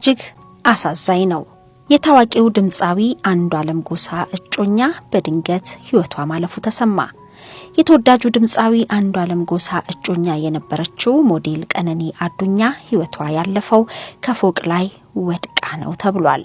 እጅግ አሳዛኝ ነው። የታዋቂው ድምጻዊ አንዱዓለም ጎሳ እጮኛ በድንገት ህይወቷ ማለፉ ተሰማ። የተወዳጁ ድምጻዊ አንዱዓለም ጎሳ እጮኛ የነበረችው ሞዴል ቀነኒ አዱኛ ህይወቷ ያለፈው ከፎቅ ላይ ወድቃ ነው ተብሏል።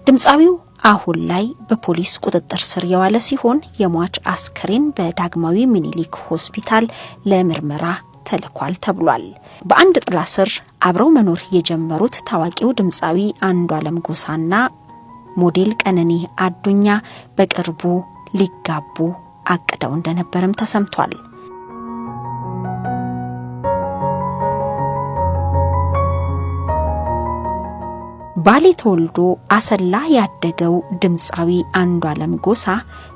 ድምጻዊው አሁን ላይ በፖሊስ ቁጥጥር ስር የዋለ ሲሆን የሟች አስከሬን በዳግማዊ ሚኒሊክ ሆስፒታል ለምርመራ ተልኳል ተብሏል። በአንድ ጥላ ስር አብረው መኖር የጀመሩት ታዋቂው ድምጻዊ አንዱዓለም ጎሳና ሞዴል ቀነኒ አዱኛ በቅርቡ ሊጋቡ አቅደው እንደነበርም ተሰምቷል። ባሌ ተወልዶ አሰላ ያደገው ድምጻዊ አንዱዓለም ጎሳ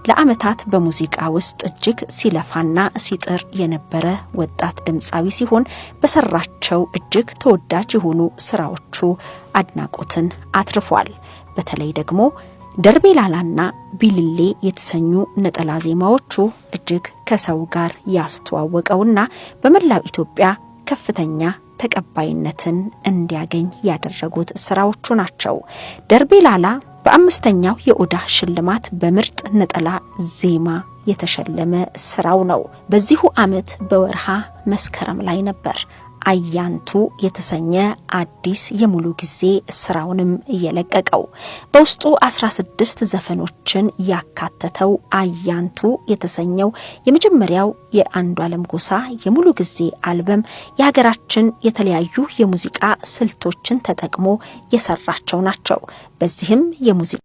ለአመታት በሙዚቃ ውስጥ እጅግ ሲለፋና ሲጥር የነበረ ወጣት ድምጻዊ ሲሆን በሰራቸው እጅግ ተወዳጅ የሆኑ ስራዎቹ አድናቆትን አትርፏል። በተለይ ደግሞ ደርቤላላና ቢልሌ የተሰኙ ነጠላ ዜማዎቹ እጅግ ከሰው ጋር ያስተዋወቀውና በመላው ኢትዮጵያ ከፍተኛ ተቀባይነትን እንዲያገኝ ያደረጉት ስራዎቹ ናቸው። ደርቤላላ በአምስተኛው የኦዳ ሽልማት በምርጥ ነጠላ ዜማ የተሸለመ ስራው ነው። በዚሁ አመት በወርሃ መስከረም ላይ ነበር አያንቱ የተሰኘ አዲስ የሙሉ ጊዜ ስራውንም እየለቀቀው። በውስጡ 16 ዘፈኖችን ያካተተው አያንቱ የተሰኘው የመጀመሪያው የአንዱዓለም ጎሳ የሙሉ ጊዜ አልበም የሀገራችን የተለያዩ የሙዚቃ ስልቶችን ተጠቅሞ የሰራቸው ናቸው። በዚህም የሙዚቃ